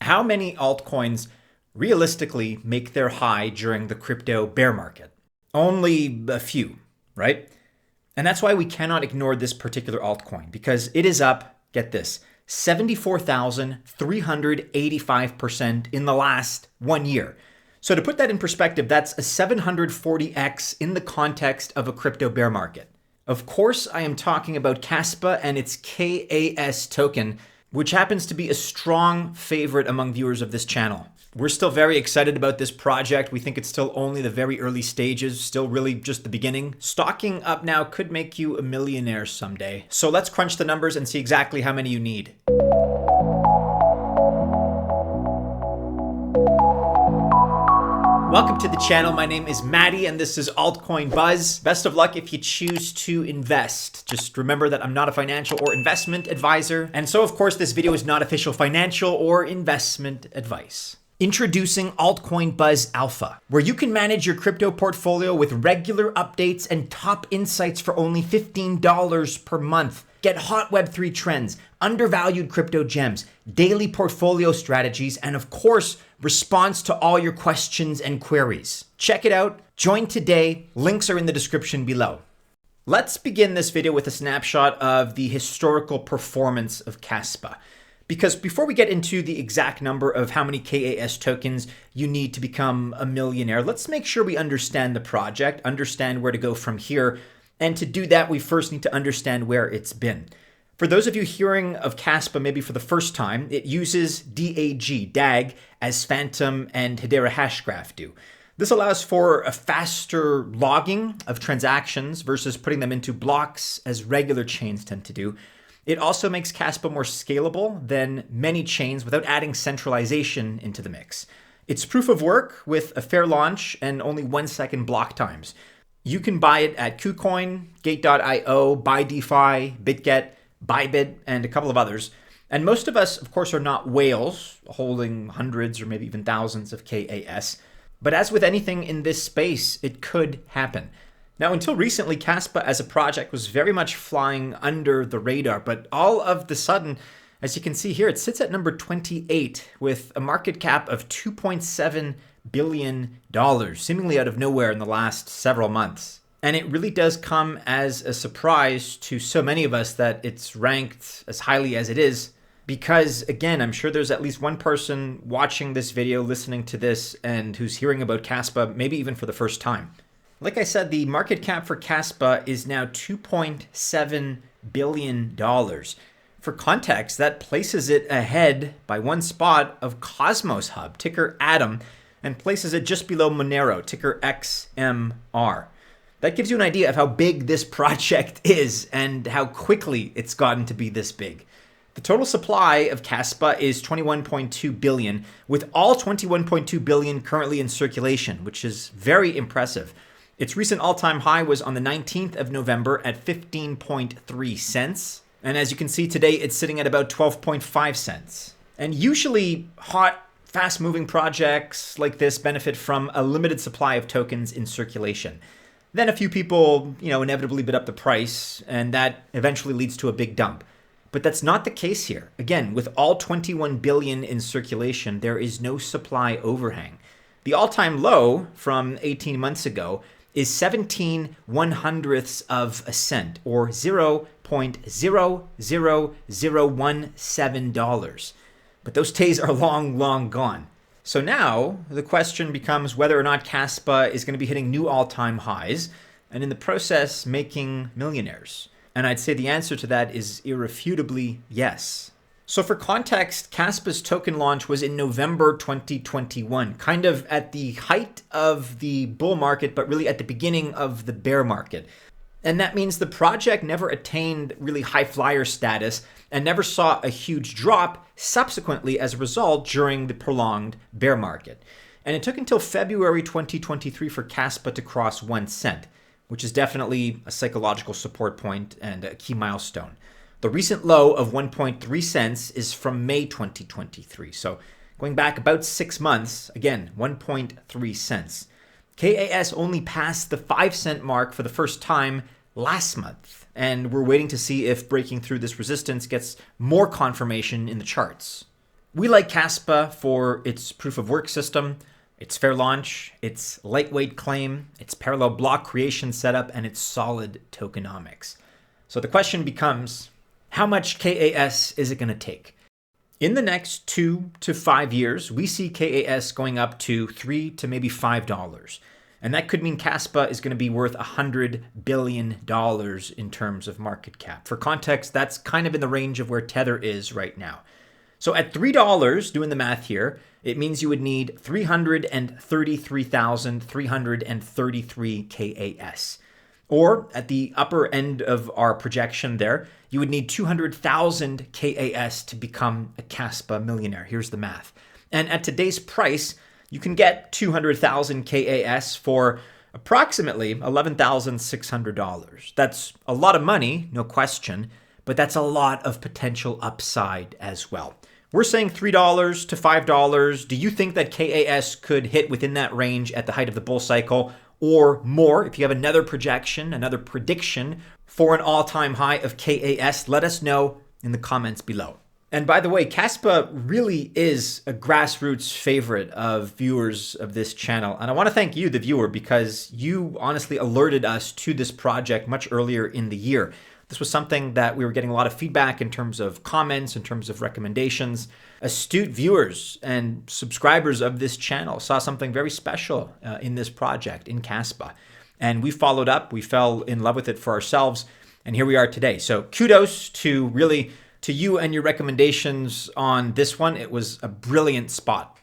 How many altcoins realistically make their high during the crypto bear market? Only a few, right? And that's why we cannot ignore this particular altcoin, because it is up, get this, 74,385% in the last 1 year. So to put that in perspective, that's a 740x in the context of a crypto bear market. Of course, I am talking about Kaspa and its KAS token, which happens to be a strong favorite among viewers of this channel. We're still very excited about this project. We think it's still only the very early stages, still really just the beginning. Stocking up now could make you a millionaire someday. So let's crunch the numbers and see exactly how many you need. Welcome to the channel. My name is Maddie and this is Altcoin Buzz. Best of luck if you choose to invest. Just remember that I'm not a financial or investment advisor. And so of course this video is not official financial or investment advice. Introducing Altcoin Buzz Alpha, where you can manage your crypto portfolio with regular updates and top insights for only $15 per month. Get hot Web3 trends, undervalued crypto gems, daily portfolio strategies, and of course, response to all your questions and queries. Check it out. Join today. Links are in the description below. Let's begin this video with a snapshot of the historical performance of Kaspa. Because before we get into the exact number of how many KAS tokens you need to become a millionaire, let's make sure we understand the project, understand where to go from here. And to do that, we first need to understand where it's been. For those of you hearing of Kaspa maybe for the first time, it uses DAG as Phantom and Hedera Hashgraph do. This allows for a faster logging of transactions versus putting them into blocks as regular chains tend to do. It also makes Kaspa more scalable than many chains without adding centralization into the mix. It's proof of work with a fair launch and only 1 second block times. You can buy it at KuCoin, Gate.io, BuyDefi, BitGet, Bybit, and a couple of others. And most of us, of course, are not whales holding hundreds or maybe even thousands of KAS. But as with anything in this space, it could happen. Now, until recently, Kaspa as a project was very much flying under the radar, but all of the sudden, as you can see here, it sits at number 28 with a market cap of $2.7 billion, seemingly out of nowhere in the last several months. And it really does come as a surprise to so many of us that it's ranked as highly as it is, because again, I'm sure there's at least one person watching this video, listening to this, and who's hearing about Kaspa, maybe even for the first time. Like I said, the market cap for Kaspa is now $2.7 billion. For context, that places it ahead by one spot of Cosmos Hub, ticker ATOM, and places it just below Monero, ticker XMR. That gives you an idea of how big this project is and how quickly it's gotten to be this big. The total supply of Kaspa is 21.2 billion, with all 21.2 billion currently in circulation, which is very impressive. Its recent all-time high was on the 19th of November at 15.3 cents. And as you can see today, it's sitting at about 12.5 cents. And usually hot, fast-moving projects like this benefit from a limited supply of tokens in circulation. Then a few people, inevitably bid up the price, and that eventually leads to a big dump. But that's not the case here. Again, with all 21 billion in circulation, there is no supply overhang. The all-time low from 18 months ago is 17/100ths of a cent, or $0.00017. But those days are long, long gone. So now the question becomes whether or not Kaspa is going to be hitting new all-time highs and in the process making millionaires. And I'd say the answer to that is irrefutably yes. So for context, Kaspa's token launch was in November 2021, kind of at the height of the bull market, but really at the beginning of the bear market. And that means the project never attained really high flyer status and never saw a huge drop subsequently as a result during the prolonged bear market. And it took until February 2023 for Kaspa to cross 1 cent, which is definitely a psychological support point and a key milestone. The recent low of 1.3 cents is from May 2023. So going back about 6 months, again, 1.3 cents. KAS only passed the 5 cent mark for the first time last month, and we're waiting to see if breaking through this resistance gets more confirmation in the charts. We like Kaspa for its proof of work system, its fair launch, its lightweight claim, its parallel block creation setup, and its solid tokenomics. So the question becomes, how much KAS is it going to take? In the next 2 to 5 years, we see KAS going up to $3 to maybe $5. And that could mean Kaspa is going to be worth $100 billion in terms of market cap. For context, that's kind of in the range of where Tether is right now. So at $3, doing the math here, it means you would need 333,333 KAS. Or at the upper end of our projection there, you would need 200,000 KAS to become a Kaspa millionaire. Here's the math. And at today's price, you can get 200,000 KAS for approximately $11,600. That's a lot of money, no question, but that's a lot of potential upside as well. We're saying $3 to $5. Do you think that KAS could hit within that range at the height of the bull cycle or more? If you have another projection, another prediction for an all-time high of KAS, let us know in the comments below. And by the way, Kaspa really is a grassroots favorite of viewers of this channel. And I want to thank you, the viewer, because you honestly alerted us to this project much earlier in the year. This was something that we were getting a lot of feedback in terms of comments, in terms of recommendations. Astute viewers and subscribers of this channel saw something very special in this project, in Kaspa. And we followed up, we fell in love with it for ourselves, and here we are today. So kudos to you and your recommendations on this one. It was a brilliant spot.